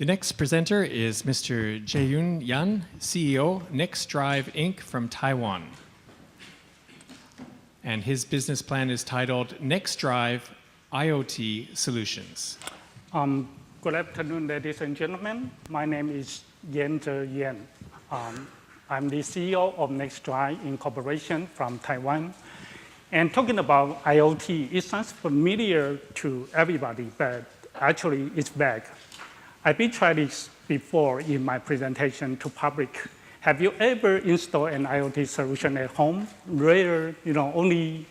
The next presenter is Mr. Jae-yoon Yan, CEO, NextDrive Inc. from Taiwan. And his business plan is titled NextDrive IoT Solutions. Good afternoon, ladies and gentlemen. My name is Yan. I'm the CEO of NextDrive Incorporation from Taiwan. And talking about IoT, it sounds familiar to everybody, but actually it's back. I've been trying this before in my presentation to public. Have you ever installed an IoT solution at home? Rare, only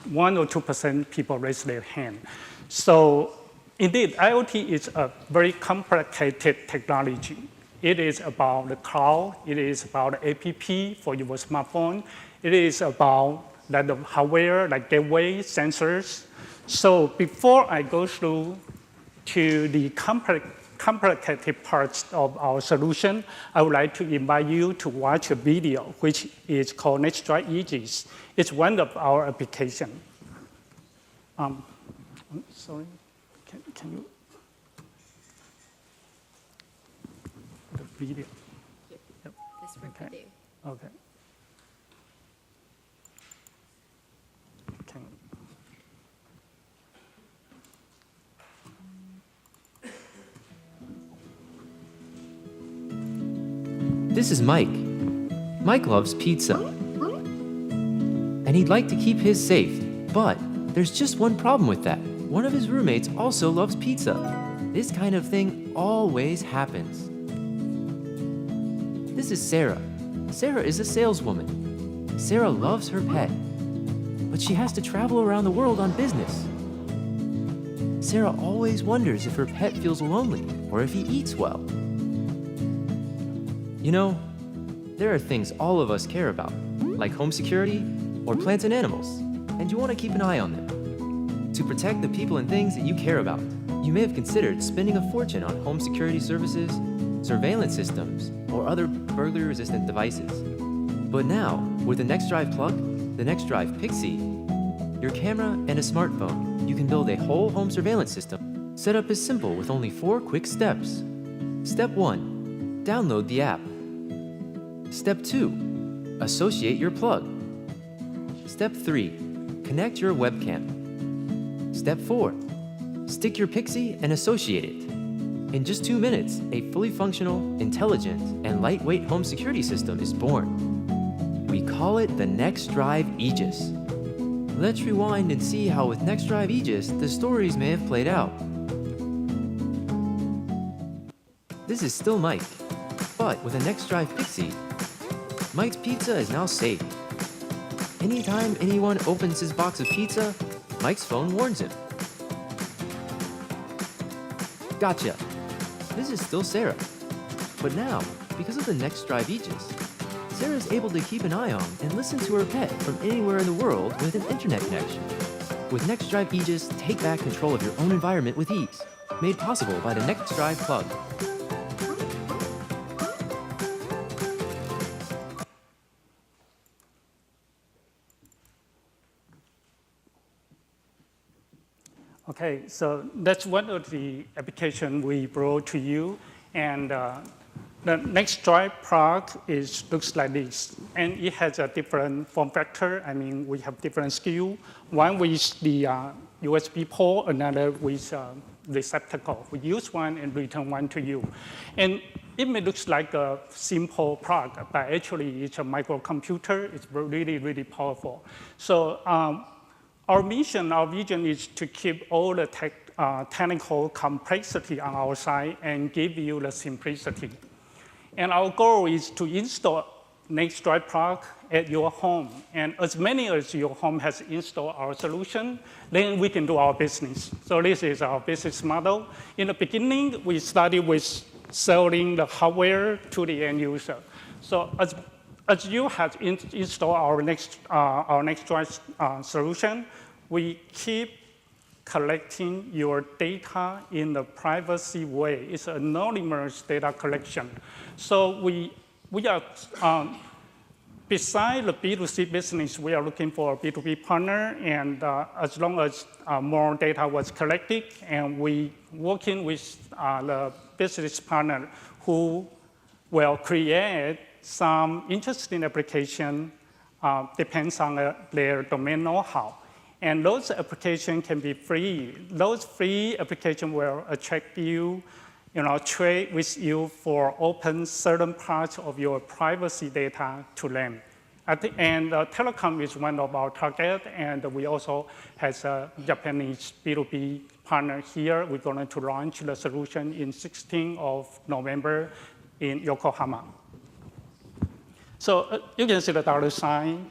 1 or 2% people raise their hand. So indeed, IoT is a very complicated technology. It is about the cloud. It is about the app for your smartphone. It is about the hardware, like gateway, sensors. So before I go through to the complicated parts of our solution, I would like to invite you to watch a video which is called NextDrive Aegis. It's one of our applications. Sorry, can you? The video. Yep. This work Okay. video. Okay. This is Mike. Mike loves pizza. And he'd like to keep his safe, but there's just one problem with that. One of his roommates also loves pizza. This kind of thing always happens. This is Sarah. Sarah is a saleswoman. Sarah loves her pet, but she has to travel around the world on business. Sarah always wonders if her pet feels lonely or if he eats well. You know, there are things all of us care about, like home security or plants and animals, and you want to keep an eye on them. To protect the people and things that you care about, you may have considered spending a fortune on home security services, surveillance systems, or other burglary-resistant devices. But now, with the NextDrive plug, the NextDrive Pixie, your camera, and a smartphone, you can build a whole home surveillance system. Setup is simple with only 4 quick steps. Step 1, download the app. Step 2, associate your plug. Step 3, connect your webcam. Step 4, stick your Pixie and associate it. In just 2 minutes, a fully functional, intelligent, and lightweight home security system is born. We call it the NextDrive Aegis. Let's rewind and see how with NextDrive Aegis, the stories may have played out. This is still Mike, but with a NextDrive Pixie, Mike's pizza is now safe. Anytime anyone opens his box of pizza, Mike's phone warns him. Gotcha. This is still Sarah. But now, because of the NextDrive Aegis, Sarah is able to keep an eye on and listen to her pet from anywhere in the world with an internet connection. With NextDrive Aegis, take back control of your own environment with ease. Made possible by the NextDrive plug. Okay, so that's one of the applications we brought to you. And the NextDrive plug looks like this. And it has a different form factor. I mean, we have different SKU. One with the USB port, another with receptacle. We use one and return one to you. And it may look like a simple plug, but actually it's a microcomputer. It's really, really powerful. So our mission, our vision is to keep all the technical complexity on our side and give you the simplicity. And our goal is to install NextDrive plug at your home. And as many as your home has installed our solution, then we can do our business. So this is our business model. In the beginning, we started with selling the hardware to the end user. So as you have installed our NextDrive solution, we keep collecting your data in a privacy way. It's anonymous data collection. So we are Besides the B2C business, we are looking for a B2B partner, and as long as more data was collected, and we working with the business partner who will create some interesting application, depends on their domain know-how. And those applications can be free. Those free applications will attract you, trade with you for open certain parts of your privacy data to them. And telecom is one of our targets, and we also have a Japanese B2B partner here. We're going to launch the solution in 16th of November in Yokohama. So you can see the dollar sign,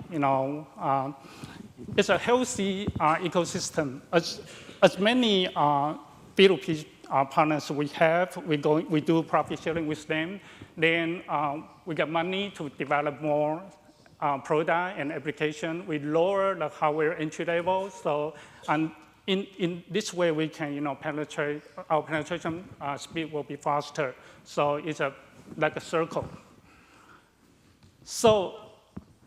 it's a healthy ecosystem. As many B2B partners we have, we do profit sharing with them. Then we get money to develop more product and application. We lower the hardware entry level. So in this way, we can penetrate. Our penetration speed will be faster. So it's like a circle. So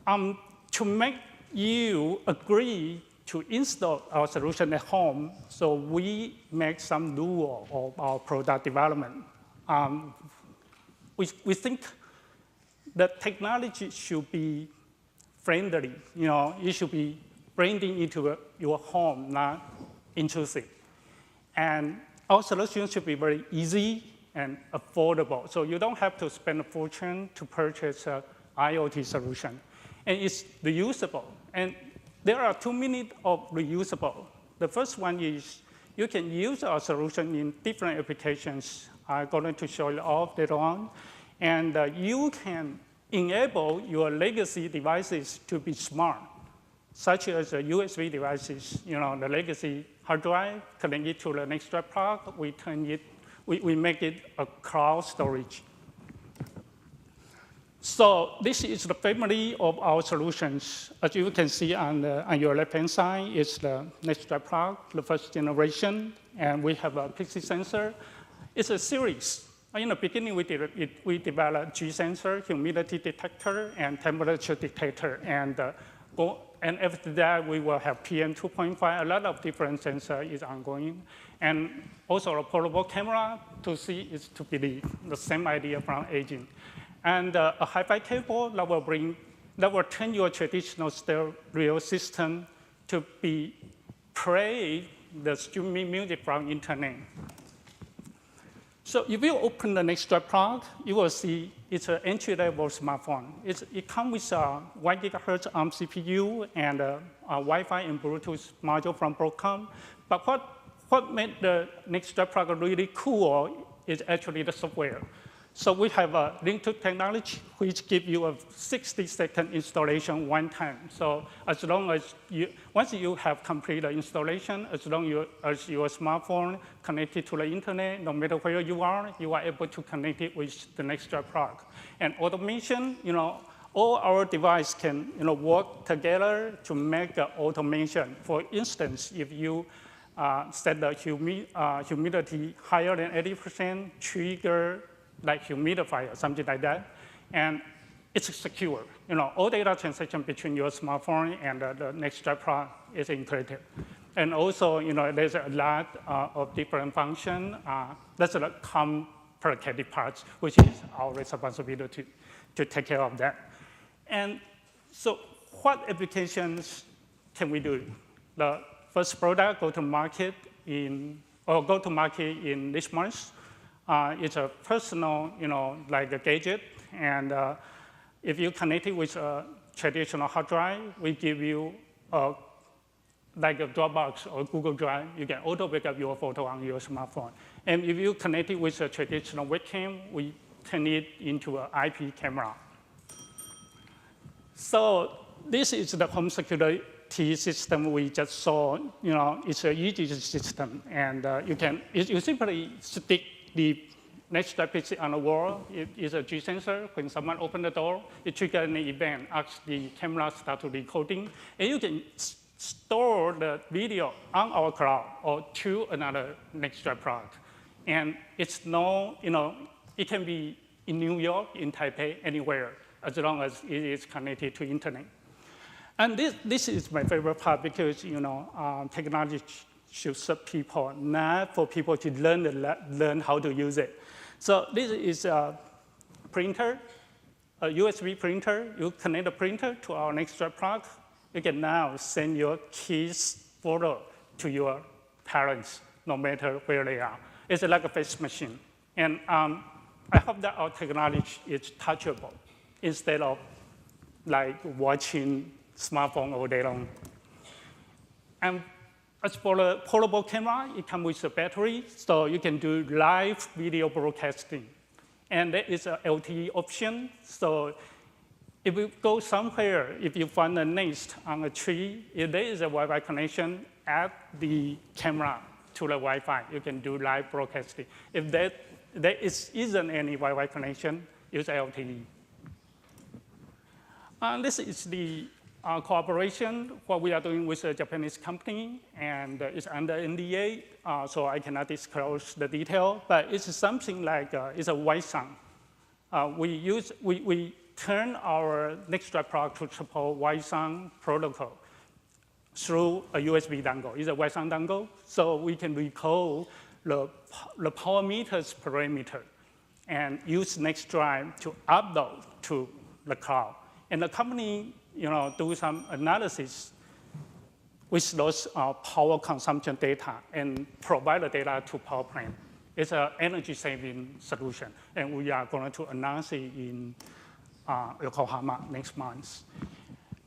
to make you agree to install our solution at home, so we make some rule of our product development. We think that technology should be friendly. It should be blending into your home, not intrusive. And our solution should be very easy and affordable. So you don't have to spend a fortune to purchase an IoT solution. And it's reusable. And there are 2 minutes of reusable. The first one is you can use our solution in different applications. I'm going to show you off later on. And you can enable your legacy devices to be smart, such as USB devices. The legacy hard drive, connect it to the NextDrive plug, we make it a cloud storage. So this is the family of our solutions. As you can see on your left-hand side is the NextDrive plug, the first generation, and we have a pixel sensor. It's a series. In the beginning, we developed G sensor, humidity detector, and temperature detector. And after that, we will have PM 2.5. A lot of different sensors is ongoing. And also a portable camera to see is to believe, the same idea from aging. And a hi-fi cable that will turn your traditional stereo system to play the streaming music from internet. So if you open the NextDrive plug, you will see it's an entry-level smartphone. It comes with a 1 GHz ARM CPU and a Wi-Fi and Bluetooth module from Broadcom. But what made the NextDrive plug really cool is actually the software. So we have a link-to technology, which gives you a 60-second installation one time. So as long as once you have completed the installation, as long as your smartphone connected to the internet, no matter where you are able to connect it with the NextDrive plug. And automation, all our devices can work together to make automation. For instance, if you set the humidity higher than 80%, trigger like humidifier, something like that, and it's secure. All data transaction between your smartphone and the NextDrive plug is encrypted. And also, there's a lot of different functions. That's the complicated parts, which is our responsibility to take care of that. And so what applications can we do? The first product go to market in this month. It's a personal, like a gadget. And if you connect it with a traditional hard drive, we give you like a Dropbox or Google Drive. You can auto backup your photo on your smartphone. And if you connect it with a traditional webcam, we turn it into an IP camera. So this is the home security system we just saw. It's a easy system. And you simply stick the NextDrive PC on the wall. It is a G sensor. When someone opens the door, it triggers an event, asks the camera start to recording. And you can store the video on our cloud or to another NextDrive product. And it's it can be in New York, in Taipei, anywhere. as long as it is connected to internet. And this is my favorite part because, technology should serve people, not for people to learn how to use it. So this is a printer, a USB printer. You connect the printer to our NextDrive product. You can now send your kids' photo to your parents, no matter where they are. It's like a fax machine. And I hope that our technology is touchable instead of like watching smartphone all day long. And as for the portable camera, it comes with a battery, so you can do live video broadcasting. And there is an LTE option, so if you go somewhere, if you find a nest on a tree, if there is a Wi-Fi connection, add the camera to the Wi-Fi. You can do live broadcasting. If there isn't any Wi-Fi connection, use LTE. This is the cooperation, what we are doing with a Japanese company, and it's under NDA, so I cannot disclose the detail, but it's something like, it's a Wi-Fi. We turn our NextDrive product to support Wi-Fi protocol through a USB dongle. It's a Wi-Fi dongle, so we can recall the power meter's parameter and use NextDrive to upload to the cloud. And the company, do some analysis with those power consumption data and provide the data to power plant. It's an energy-saving solution, and we are going to announce it in Yokohama next month.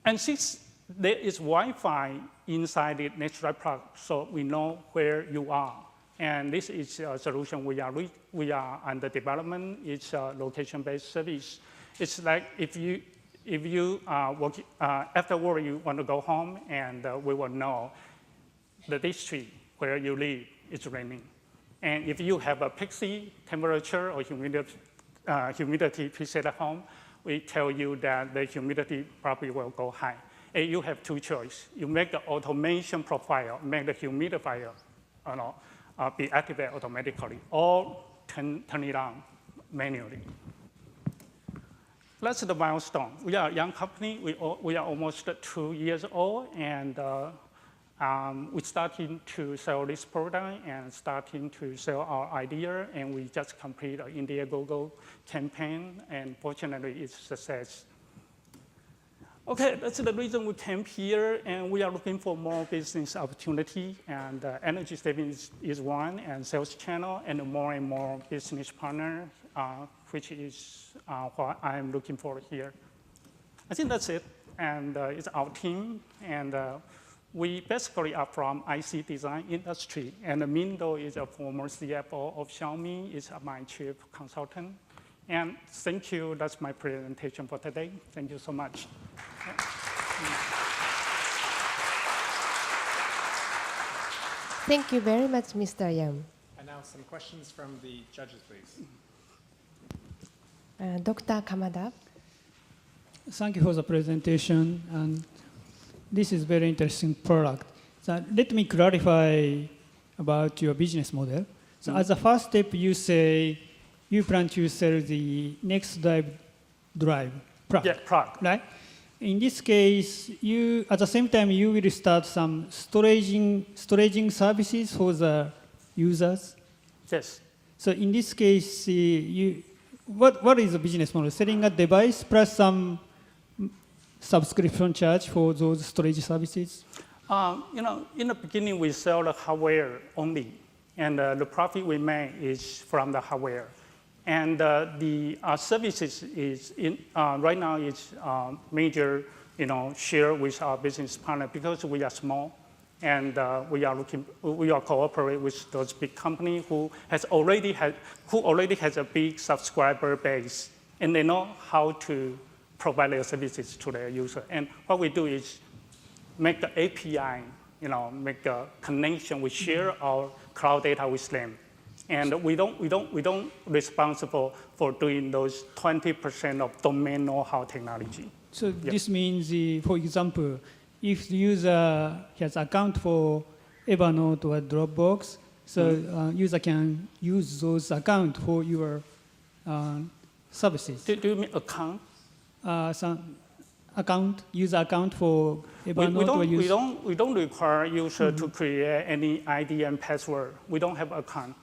And since there is Wi-Fi inside the NextDrive product, so we know where you are. And this is a solution we are under development. It's a location-based service. It's like if you work, after work you want to go home, and we will know the district where you live is raining. And if you have a Pixie temperature or humidity preset at home, we tell you that the humidity probably will go high. And you have two choices. You make the automation profile, make the humidifier be activated automatically, or turn it on manually. That's the milestone. We are a young company. We are almost 2 years old, and we're starting to sell this product and starting to sell our idea, and we just completed an Indiegogo campaign, and fortunately, it's a success. Okay, that's the reason we came here, and we are looking for more business opportunity, and energy savings is one, and sales channel, and more business partner, which is what I'm looking for here. I think that's it, and it's our team, and we basically are from IC design industry, and Mindo is a former CFO of Xiaomi, is my chief consultant. And thank you, that's my presentation for today. Thank you so much. Thank you very much, Mr. Yang. And now some questions from the judges, please. Dr. Kamada. Thank you for the presentation, and this is very interesting product. So let me clarify about your business model. So as a first step, you say you plan to sell the NextDrive product. Yeah, product. Right? In this case, at the same time, you will start some storaging services for the users. Yes. So in this case, what is the business model? Selling a device plus some subscription charge for those storage services? In the beginning, we sell the hardware only, and the profit we make is from the hardware. And the services is right now is major, share with our business partner because we are small, and we are cooperate with those big companies who already has a big subscriber base, and they know how to provide their services to their user. And what we do is make the API, make the connection. We share our cloud data with them. And we don't responsible for doing those 20% of domain know-how technology. So this means, for example, if the user has account for Evernote or Dropbox, so user can use those account for your services. Do you mean account? some user account for Evernote or We use? don't require user to create any ID and password. We don't have account.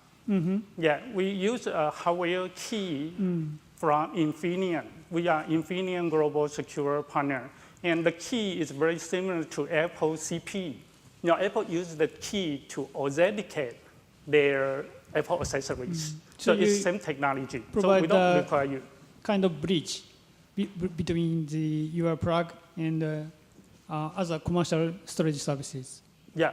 Yeah, we use a hardware key from Infineon. We are Infineon Global Secure Partner. And the key is very similar to Apple CP. Apple uses the key to authenticate their Apple accessories. So So it's you same technology. So provide we don't the- require you. Kind of bridge between your plug and other commercial storage services. Yeah.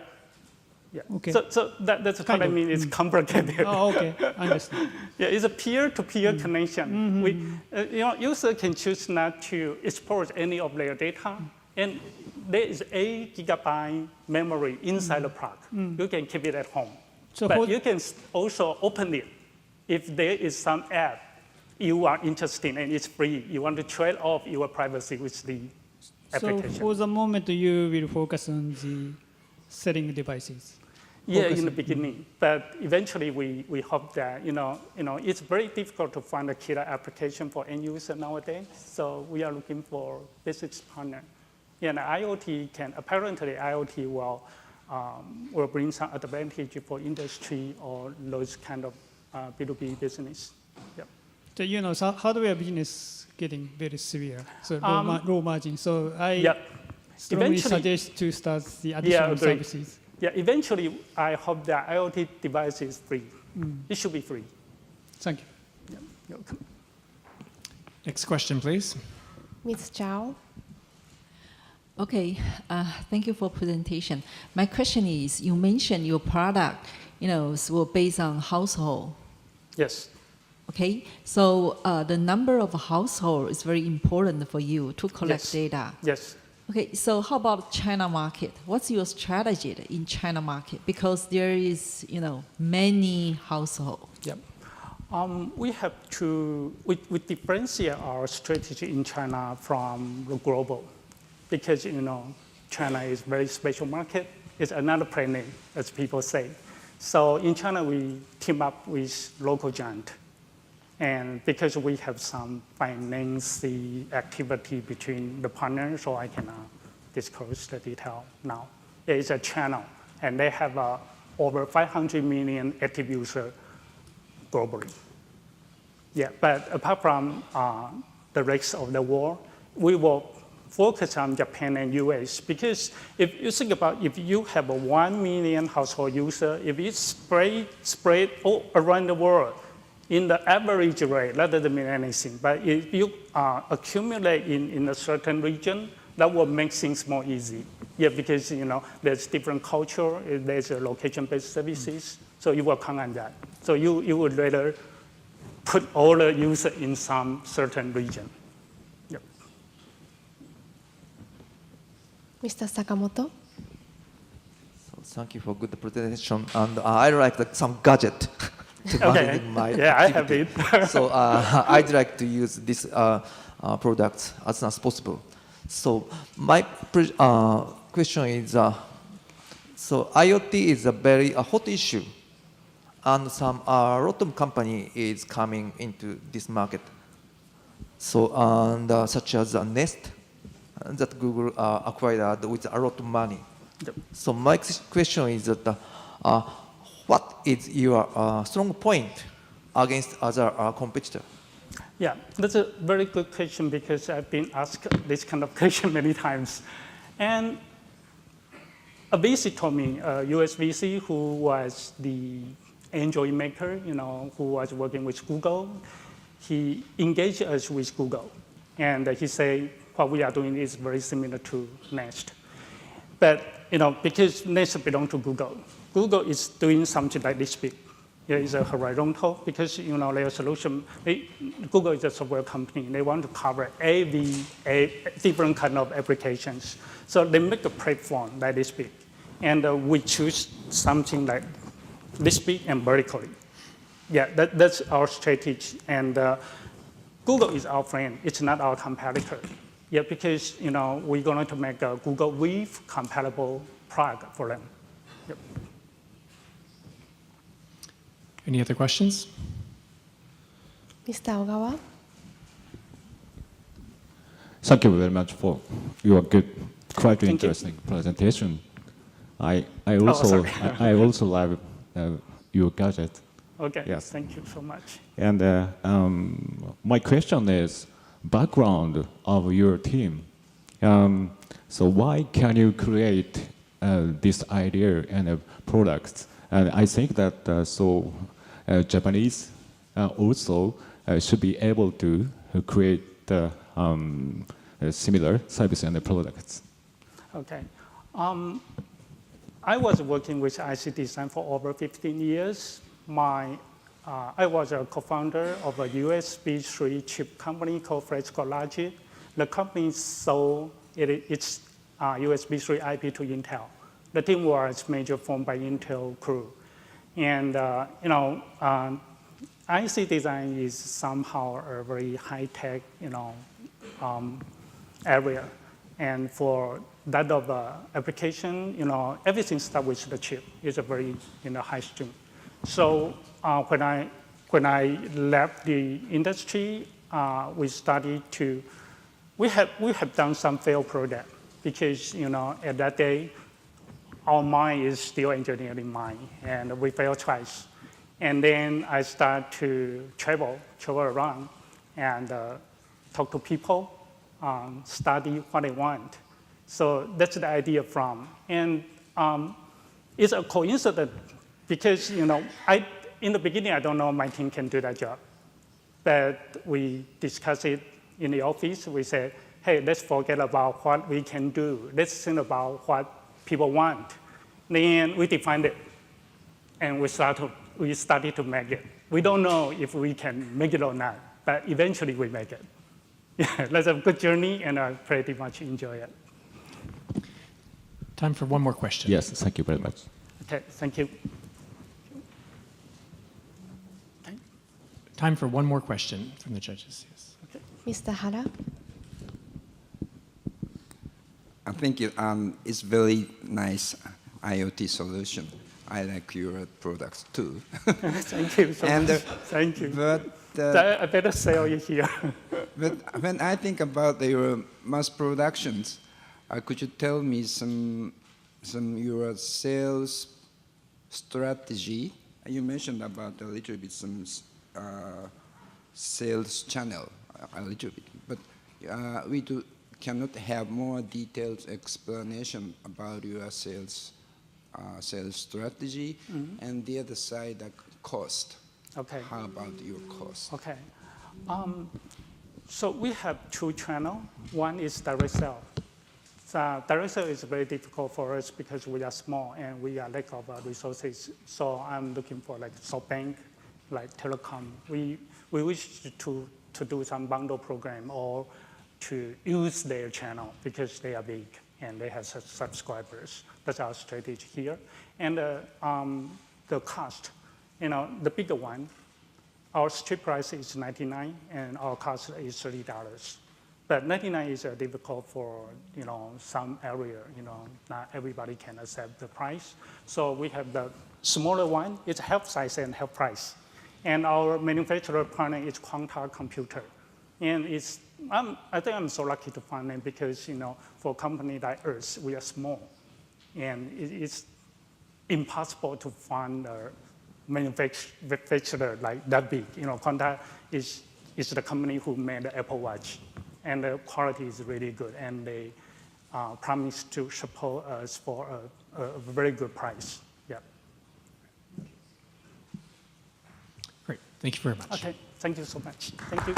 Yeah. Okay. So that's what Kind I of. mean. It's complicated. Oh, okay, I understand. Yeah, it's a peer-to-peer connection. User can choose not to export any of their data, and there is 8 GB memory inside the plug. You can keep it at home, So but for- you can also open it if there is some app you are interested in and it's free. You want to trade off your privacy with the So application. for the moment, you will focus on the selling devices. Yeah, in focusing. the beginning, but eventually we hope that it's very difficult to find a killer application for end user nowadays. So we are looking for business partner. Yeah, and apparently IoT will bring some advantage for industry or those kind of B2B business. Yeah. So hardware business getting very severe, so low margin. So I Yeah. strongly Eventually- suggest to start the additional agreed. services. Yeah, eventually I hope that IoT device is free. It should be free. Thank you. Yeah, you're welcome. Next question, please. Ms. Zhao. Okay, thank you for presentation. My question is, you mentioned your product, were based on household. Yes. Okay, so the number of household is very important for you to collect Yes. data. Yes. Okay, so how about China market? What's your strategy in China market? Because there is, many household. Yep. We differentiate our strategy in China from the global because, China is very special market. It's another planet, as people say. So in China, we team up with local giant. And because we have some financing activity between the partners, so I cannot disclose the detail now. There is a channel, and they have over 500 million active users globally. Yeah, but apart from the rest of the world, we will focus on Japan and US because if you think about if you have a 1 million household user, if it's spread all around the world, in the average rate, that doesn't mean anything. But if you accumulate in a certain region, that will make things more easy. Yeah, because there's different culture, there's location-based services, so you will count on that. So you would rather put all the users in some certain region. Yep. Mr. Sakamoto. Thank you for good presentation, and I like some gadget to Okay. manage my Yeah, I have activity. it. So I'd like to use this product as soon as possible. So my question is, so IoT is a very hot issue, and a lot of company is coming into this market. So such as Nest, that Google acquired with a lot of money. Yep. So my question is that what is your strong point against other competitor? Yeah, that's a very good question because I've been asked this kind of question many times. And a VC told me, a US VC who was the Android maker, who was working with Google, he engaged us with Google. And he said, what we are doing is very similar to Nest. But, because Nest belongs to Google, Google is doing something like this big. It's a horizontal because their solution. Google is a software company. They want to cover different kind of applications. So they make a platform like this big, and we choose something like this big and vertically. Yeah, that's our strategy. And Google is our friend. It's not our competitor. Yeah, because we're going to make a Google Weave compatible product for them. Yep. Any other questions? Mr. Ogawa. Thank you very much for your good, quite Thank you. interesting presentation. I sorry. also love your gadget. Okay, Yes. thank you so much. And my question is background of your team. So why can you create this idea and products? And I think that Japanese also should be able to create similar service and products. Okay. I was working with IC design for over 15 years. I was a co-founder of a USB 3 chip company called Fresco Logic. The company sold its USB 3 IP to Intel. The team was major formed by Intel crew. And IC design is somehow a very high-tech area. And for that of application, everything starts with the chip. It's a very high stream. So when I left the industry, we have done some failed product because at that day, our mind is still engineering mind, and we failed twice. And then I started to travel around and talk to people, study what they want. So that's the idea from. And it's a coincidence because in the beginning, I don't know my team can do that job. But we discussed it in the office. We said, hey, let's forget about what we can do. Let's think about what people want. Then we defined it, and we started to make it. We don't know if we can make it or not, but eventually we make it. Yeah, that's a good journey, and I pretty much enjoy it. Time for one more question. Yes, thank you very much. Okay, thank you. Time for one more question from the judges. Yes. Okay. Mr. Hara? Thank you. It's very nice IoT solution. I like your products too. Thank you so much. Thank you. But I better sell it here. but when I think about your mass productions, could you tell me some your sales strategy? You mentioned about a little bit some sales channel a little bit, but we cannot have more detailed explanation about your sales strategy, and the other side, the cost. Okay. How about your cost? Okay. So we have two channels. One is direct sale. So direct sale is very difficult for us because we are small and we are lack of resources. So I'm looking for like SoftBank, like telecom. We wish to do some bundle program or to use their channel because they are big and they have subscribers. That's our strategy here. And the cost, the bigger one, our street price is $99 and our cost is $30. But $99 is difficult for some area. Not everybody can accept the price. So we have the smaller one. It's half size and half price. And our manufacturer partner is Quanta Computer. And I think I'm so lucky to find them because for a company like us, we are small. And it's impossible to find a manufacturer like that big. Quanta is the company who made the Apple Watch. And the quality is really good. And they promise to support us for a very good price. Yeah. Great. Thank you very much. Okay. Thank you so much. Thank you.